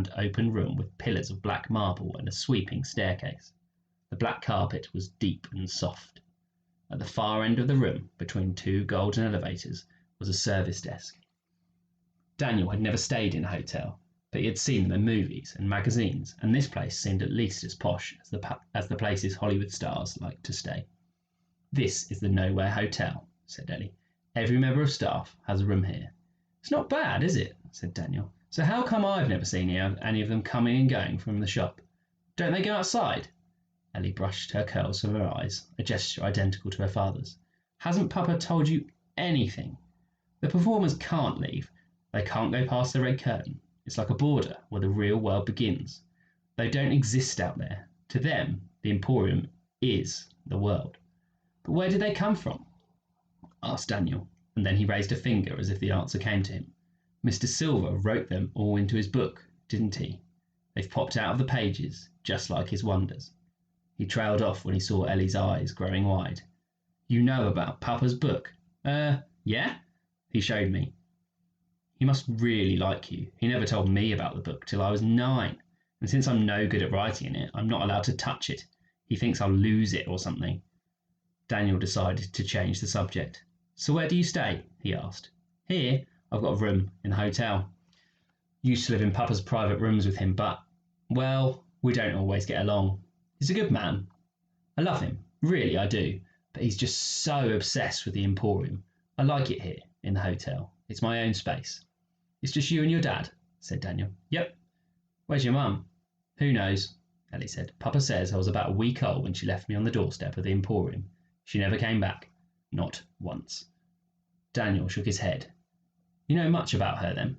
grand open room with pillars of black marble and a sweeping staircase. The black carpet was deep and soft. At the far end of the room, between two golden elevators, was a service desk. Daniel had never stayed in a hotel, but he had seen them in movies and magazines, and this place seemed at least as posh as the places Hollywood stars liked to stay. "This is the Nowhere Hotel," said Ellie. "Every member of staff has a room here." "It's not bad, is it?" said Daniel. "So how come I've never seen any of them coming and going from the shop? Don't they go outside?" Ellie brushed her curls from her eyes, a gesture identical to her father's. "Hasn't Papa told you anything? The performers can't leave. They can't go past the red curtain. It's like a border where the real world begins. They don't exist out there. To them, the Emporium is the world." "But where did they come from?" asked Daniel, and then he raised a finger as if the answer came to him. "Mr. Silver wrote them all into his book, didn't he? They've popped out of the pages, just like his wonders." He trailed off when he saw Ellie's eyes growing wide. "You know about Papa's book?" Yeah? He showed me." "He must really like you. He never told me about the book till I was 9, and since I'm no good at writing in it, I'm not allowed to touch it. He thinks I'll lose it or something." Daniel decided to change the subject. "So where do you stay?" he asked. "Here, I've got a room in the hotel. Used to live in Papa's private rooms with him, but, well, we don't always get along. He's a good man. I love him, really I do, but he's just so obsessed with the Emporium. I like it here, in the hotel. It's my own space." "It's just you and your dad?" said Daniel. "Yep." "Where's your mum?" "Who knows?" Ellie said. "Papa says I was about a week old when she left me on the doorstep of the Emporium. She never came back. Not once." Daniel shook his head. "You know much about her then?"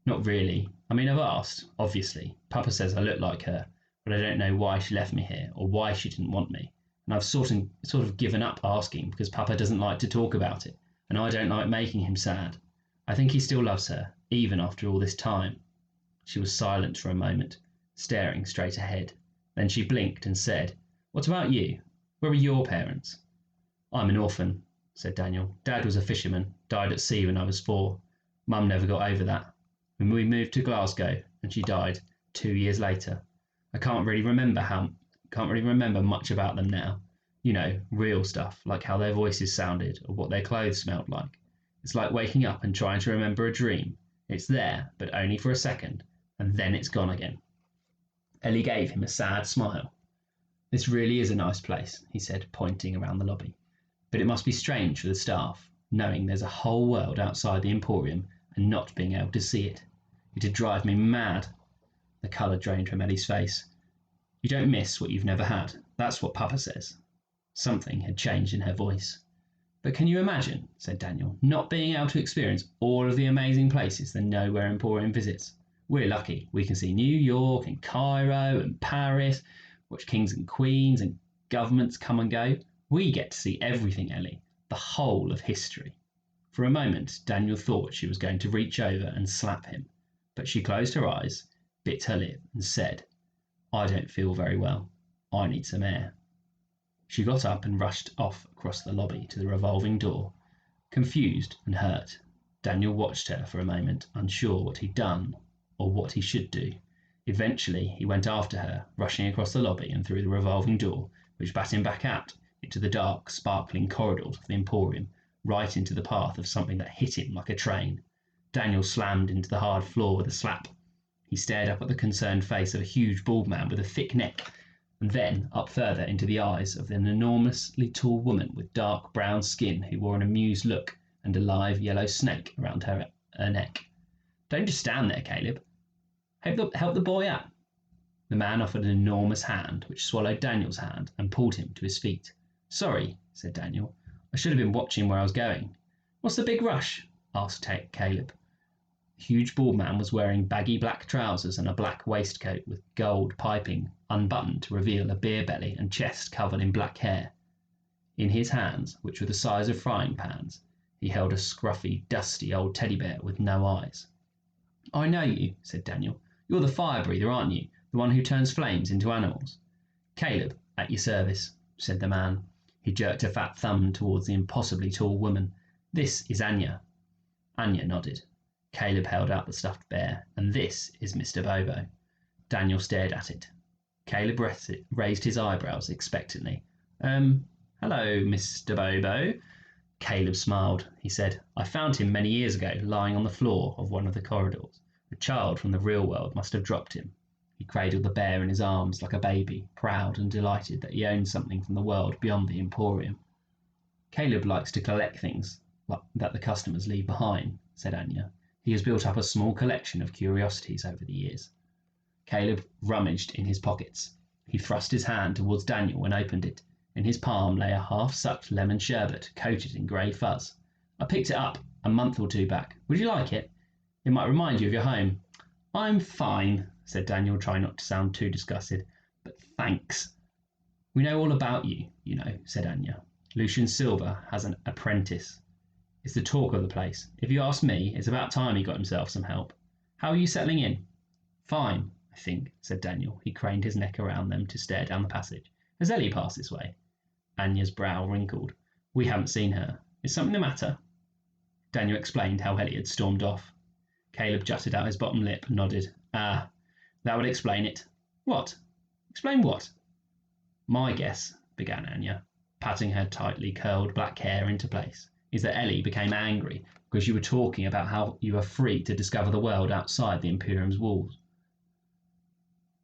"Not really. I mean, I've asked, obviously. Papa says I look like her, but I don't know why she left me here or why she didn't want me. And I've sort of given up asking because Papa doesn't like to talk about it, and I don't like making him sad. I think he still loves her, even after all this time." She was silent for a moment, staring straight ahead. Then she blinked and said, "What about you? Where are your parents?" "I'm an orphan," said Daniel. "Dad was a fisherman, died at sea when I was 4. Mum never got over that. When we moved to Glasgow, and she died 2 years later. I can't really remember much about them now. You know, real stuff, like how their voices sounded or what their clothes smelled like. It's like waking up and trying to remember a dream. It's there, but only for a second, and then it's gone again." Ellie gave him a sad smile. "This really is a nice place," he said, pointing around the lobby. "But it must be strange for the staff, knowing there's a whole world outside the Emporium and not being able to see it. It'd drive me mad." The colour drained from Ellie's face. "You don't miss what you've never had. That's what Papa says." Something had changed in her voice. "But can you imagine," said Daniel, "not being able to experience all of the amazing places the Nowhere Emporium visits? We're lucky. We can see New York and Cairo and Paris, watch kings and queens and governments come and go. We get to see everything, Ellie, the whole of history." For a moment, Daniel thought she was going to reach over and slap him, but she closed her eyes, bit her lip, and said, "I don't feel very well. I need some air." She got up and rushed off across the lobby to the revolving door. Confused and hurt, Daniel watched her for a moment, unsure what he'd done or what he should do. Eventually, he went after her, rushing across the lobby and through the revolving door, which bat him back out into the dark, sparkling corridors of the Emporium, right into the path of something that hit him like a train. Daniel slammed into the hard floor with a slap. He stared up at the concerned face of a huge bald man with a thick neck, and then up further into the eyes of an enormously tall woman with dark brown skin who wore an amused look and a live yellow snake around her neck. "Don't just stand there, Caleb. Help the boy up." The man offered an enormous hand, which swallowed Daniel's hand and pulled him to his feet. "Sorry," said Daniel. "I should have been watching where I was going." "What's the big rush?" asked Caleb. The huge bald man was wearing baggy black trousers and a black waistcoat with gold piping unbuttoned to reveal a beer belly and chest covered in black hair. In his hands, which were the size of frying pans, he held a scruffy, dusty old teddy bear with no eyes. "I know you," said Daniel. "You're the fire breather, aren't you? The one who turns flames into animals." "Caleb, at your service," said the man. He jerked a fat thumb towards the impossibly tall woman. "This is Anya." Anya nodded. Caleb held out the stuffed bear. "And this is Mr. Bobo." Daniel stared at it. Caleb raised his eyebrows expectantly. Hello, Mr. Bobo." Caleb smiled. He said, "I found him many years ago, lying on the floor of one of the corridors. A child from the real world must have dropped him." He cradled the bear in his arms like a baby, proud and delighted that he owned something from the world beyond the Emporium. "Caleb likes to collect things that the customers leave behind," said Anya. "He has built up a small collection of curiosities over the years." Caleb rummaged in his pockets. He thrust his hand towards Daniel and opened it. In his palm lay a half-sucked lemon sherbet coated in grey fuzz. "I picked it up a month or two back. Would you like it? It might remind you of your home." "I'm fine," said Daniel, trying not to sound too disgusted. "But thanks." "We know all about you, you know," said Anya. "Lucian Silver has an apprentice. It's the talk of the place. If you ask me, it's about time he got himself some help. How are you settling in?" "Fine, I think," said Daniel. He craned his neck around them to stare down the passage. "Has Ellie passed this way?" Anya's brow wrinkled. "We haven't seen her. Is something the matter?" Daniel explained how Ellie had stormed off. Caleb jutted out his bottom lip and nodded. "Ah, that would explain it." "What? Explain what?" "My guess," began Anya, patting her tightly curled black hair into place, "is that Ellie became angry because you were talking about how you are free to discover the world outside the Imperium's walls."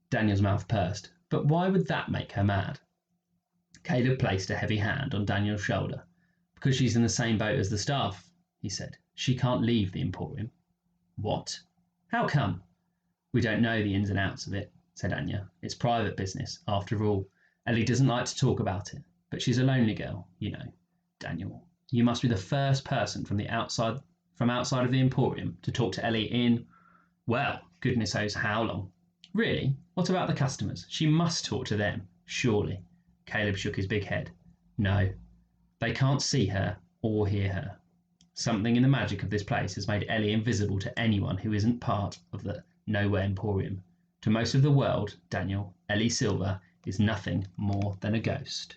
Daniel's mouth pursed. "But why would that make her mad?" Caleb placed a heavy hand on Daniel's shoulder. "Because she's in the same boat as the staff," he said. "She can't leave the Emporium." "What? How come?" "We don't know the ins and outs of it," said Anya. "It's private business, after all. Ellie doesn't like to talk about it, but she's a lonely girl, you know. Daniel, you must be the first person from outside of the Emporium to talk to Ellie in, well, goodness knows how long." "Really? What about the customers? She must talk to them, surely." Caleb shook his big head. "No, they can't see her or hear her. Something in the magic of this place has made Ellie invisible to anyone who isn't part of the Nowhere Emporium. To most of the world, Daniel, Ellie Silver is nothing more than a ghost."